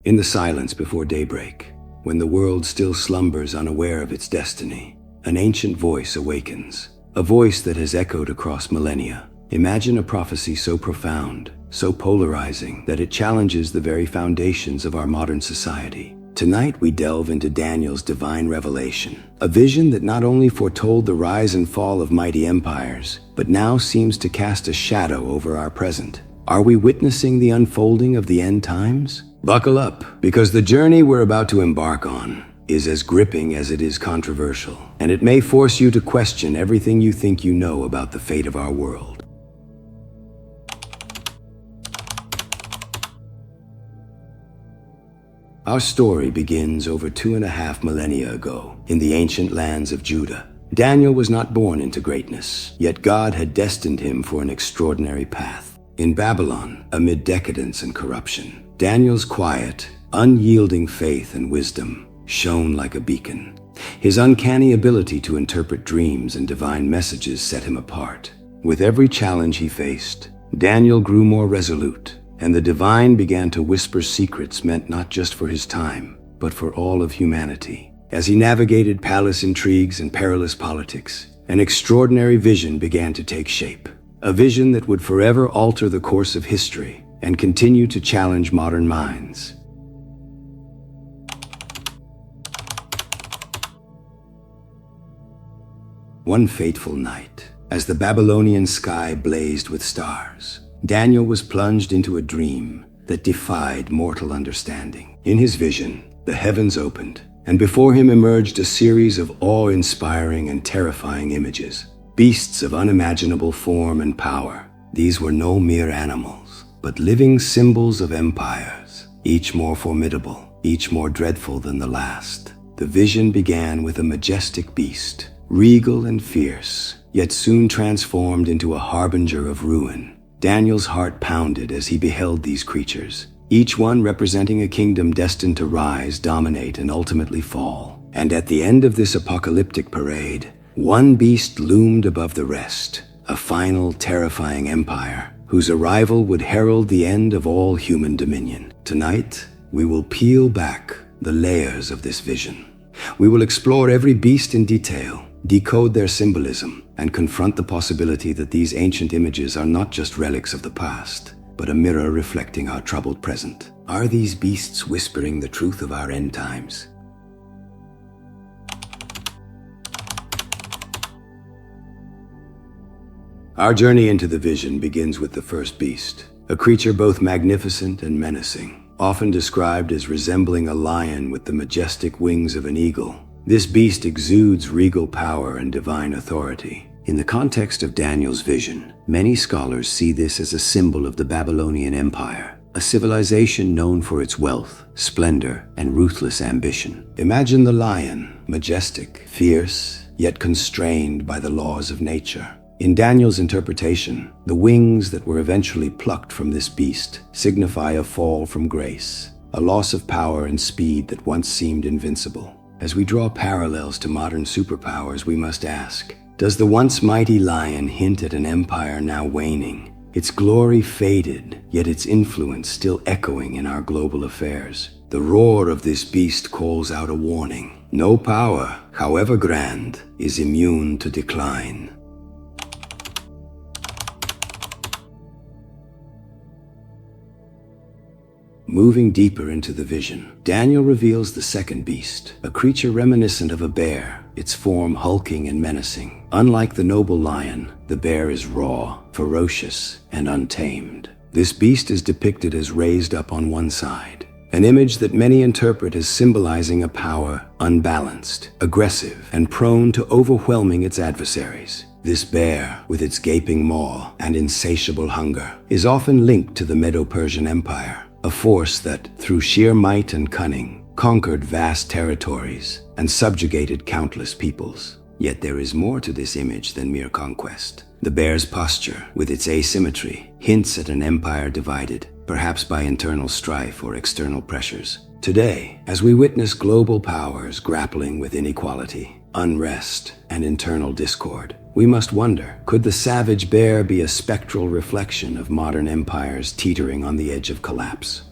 In the silence before daybreak, when the world still slumbers unaware of its destiny, an ancient voice awakens, a voice that has echoed across millennia. Imagine a prophecy so profound, so polarizing, that it challenges the very foundations of our modern society. Tonight we delve into Daniel's divine revelation, a vision that not only foretold the rise and fall of mighty empires, but now seems to cast a shadow over our present. Are we witnessing the unfolding of the end times? Buckle up, because the journey we're about to embark on is as gripping as it is controversial, and it may force you to question everything you think you know about the fate of our world. Our story begins over 2.5 millennia ago, in the ancient lands of Judah. Daniel was not born into greatness, yet God had destined him for an extraordinary path. In Babylon, amid decadence and corruption, Daniel's quiet, unyielding faith and wisdom shone like a beacon. His uncanny ability to interpret dreams and divine messages set him apart. With every challenge he faced, Daniel grew more resolute, and the divine began to whisper secrets meant not just for his time, but for all of humanity. As he navigated palace intrigues and perilous politics, an extraordinary vision began to take shape. A vision that would forever alter the course of history and continue to challenge modern minds. One fateful night, as the Babylonian sky blazed with stars, Daniel was plunged into a dream that defied mortal understanding. In his vision, the heavens opened, and before him emerged a series of awe-inspiring and terrifying images. Beasts of unimaginable form and power. These were no mere animals, but living symbols of empires, each more formidable, each more dreadful than the last. The vision began with a majestic beast, regal and fierce, yet soon transformed into a harbinger of ruin. Daniel's heart pounded as he beheld these creatures, each one representing a kingdom destined to rise, dominate, and ultimately fall. And at the end of this apocalyptic parade, one beast loomed above the rest, a final, terrifying empire whose arrival would herald the end of all human dominion. Tonight, we will peel back the layers of this vision. We will explore every beast in detail, decode their symbolism, and confront the possibility that these ancient images are not just relics of the past, but a mirror reflecting our troubled present. Are these beasts whispering the truth of our end times? Our journey into the vision begins with the first beast, a creature both magnificent and menacing, often described as resembling a lion with the majestic wings of an eagle. This beast exudes regal power and divine authority. In the context of Daniel's vision, many scholars see this as a symbol of the Babylonian Empire, a civilization known for its wealth, splendor, and ruthless ambition. Imagine the lion, majestic, fierce, yet constrained by the laws of nature. In Daniel's interpretation, the wings that were eventually plucked from this beast signify a fall from grace, a loss of power and speed that once seemed invincible. As we draw parallels to modern superpowers, we must ask, does the once mighty lion hint at an empire now waning, its glory faded, yet its influence still echoing in our global affairs? The roar of this beast calls out a warning. No power, however grand, is immune to decline. Moving deeper into the vision, Daniel reveals the second beast, a creature reminiscent of a bear, its form hulking and menacing. Unlike the noble lion, the bear is raw, ferocious, and untamed. This beast is depicted as raised up on one side, an image that many interpret as symbolizing a power unbalanced, aggressive, and prone to overwhelming its adversaries. This bear, with its gaping maw and insatiable hunger, is often linked to the Medo-Persian Empire, a force that, through sheer might and cunning, conquered vast territories and subjugated countless peoples. Yet there is more to this image than mere conquest. The bear's posture, with its asymmetry, hints at an empire divided, perhaps by internal strife or external pressures. Today, as we witness global powers grappling with inequality, unrest, and internal discord, we must wonder, could the savage bear be a spectral reflection of modern empires teetering on the edge of collapse?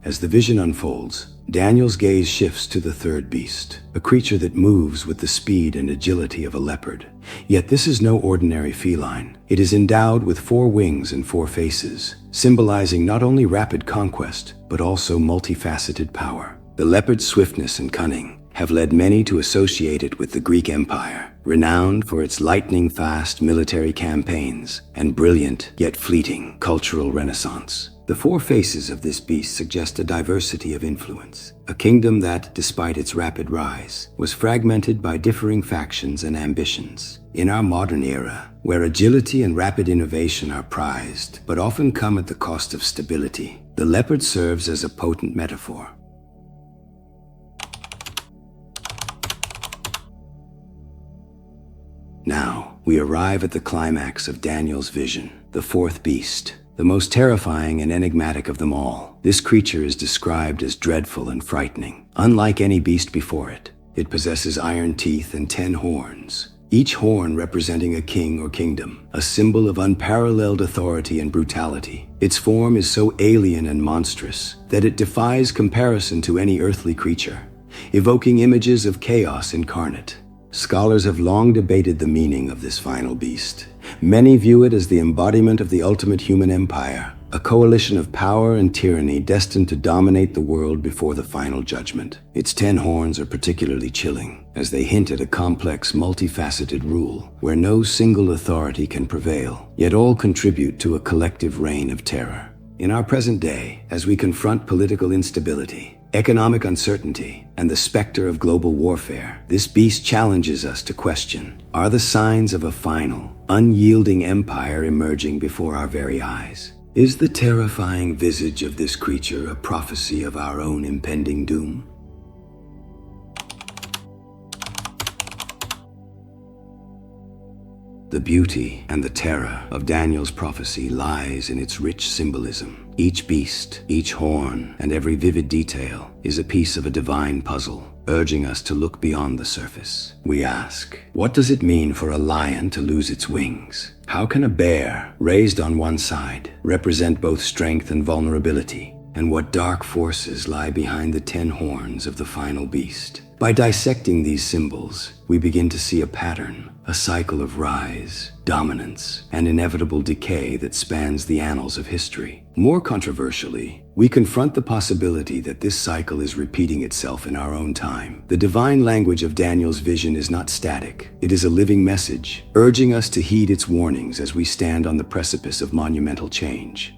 As the vision unfolds, Daniel's gaze shifts to the third beast, a creature that moves with the speed and agility of a leopard. Yet this is no ordinary feline. It is endowed with 4 wings and 4 faces, symbolizing not only rapid conquest, but also multifaceted power. The leopard's swiftness and cunning have led many to associate it with the Greek Empire, renowned for its lightning-fast military campaigns and brilliant yet fleeting cultural renaissance. The 4 faces of this beast suggest a diversity of influence, a kingdom that, despite its rapid rise, was fragmented by differing factions and ambitions. In our modern era, where agility and rapid innovation are prized, but often come at the cost of stability, the leopard serves as a potent metaphor. Now, we arrive at the climax of Daniel's vision, the 4th beast, the most terrifying and enigmatic of them all. This creature is described as dreadful and frightening. Unlike any beast before it, it possesses iron teeth and 10 horns, each horn representing a king or kingdom, a symbol of unparalleled authority and brutality. Its form is so alien and monstrous that it defies comparison to any earthly creature, evoking images of chaos incarnate. Scholars have long debated the meaning of this final beast. Many view it as the embodiment of the ultimate human empire, a coalition of power and tyranny destined to dominate the world before the final judgment. Its 10 horns are particularly chilling, as they hint at a complex, multifaceted rule where no single authority can prevail, yet all contribute to a collective reign of terror. In our present day, as we confront political instability, economic uncertainty, and the specter of global warfare, this beast challenges us to question, are the signs of a final, unyielding empire emerging before our very eyes? Is the terrifying visage of this creature a prophecy of our own impending doom? The beauty and the terror of Daniel's prophecy lies in its rich symbolism. Each beast, each horn, and every vivid detail is a piece of a divine puzzle, urging us to look beyond the surface. We ask, what does it mean for a lion to lose its wings? How can a bear, raised on one side, represent both strength and vulnerability? And what dark forces lie behind the 10 horns of the final beast? By dissecting these symbols, we begin to see a pattern, a cycle of rise, dominance, and inevitable decay that spans the annals of history. More controversially, we confront the possibility that this cycle is repeating itself in our own time. The divine language of Daniel's vision is not static. It is a living message, urging us to heed its warnings as we stand on the precipice of monumental change.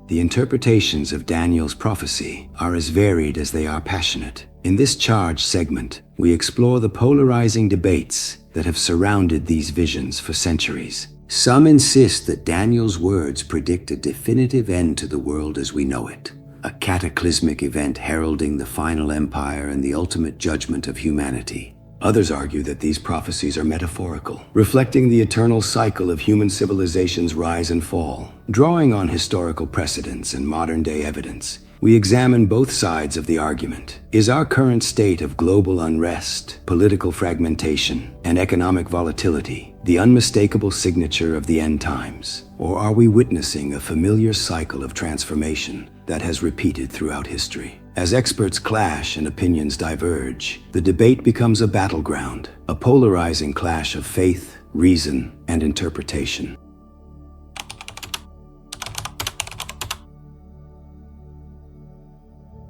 The interpretations of Daniel's prophecy are as varied as they are passionate. In this charged segment, we explore the polarizing debates that have surrounded these visions for centuries. Some insist that Daniel's words predict a definitive end to the world as we know it, a cataclysmic event heralding the final empire and the ultimate judgment of humanity. Others argue that these prophecies are metaphorical, reflecting the eternal cycle of human civilization's rise and fall. Drawing on historical precedents and modern-day evidence, we examine both sides of the argument. Is our current state of global unrest, political fragmentation, and economic volatility the unmistakable signature of the end times? Or are we witnessing a familiar cycle of transformation that has repeated throughout history? As experts clash and opinions diverge, the debate becomes a battleground, a polarizing clash of faith, reason, and interpretation.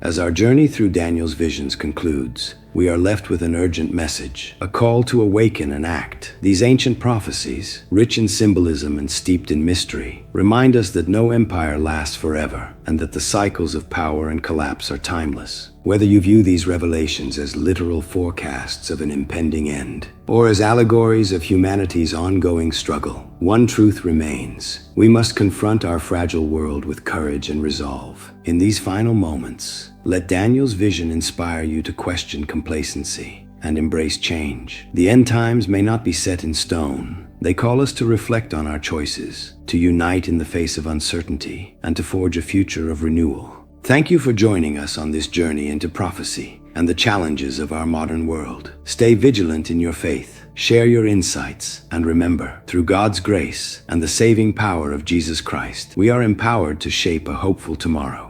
As our journey through Daniel's visions concludes, we are left with an urgent message, a call to awaken and act. These ancient prophecies, rich in symbolism and steeped in mystery, remind us that no empire lasts forever and that the cycles of power and collapse are timeless. Whether you view these revelations as literal forecasts of an impending end or as allegories of humanity's ongoing struggle, one truth remains. We must confront our fragile world with courage and resolve. In these final moments, let Daniel's vision inspire you to question complacency and embrace change. The end times may not be set in stone. They call us to reflect on our choices, to unite in the face of uncertainty, and to forge a future of renewal. Thank you for joining us on this journey into prophecy and the challenges of our modern world. Stay vigilant in your faith, share your insights, and remember, through God's grace and the saving power of Jesus Christ, we are empowered to shape a hopeful tomorrow.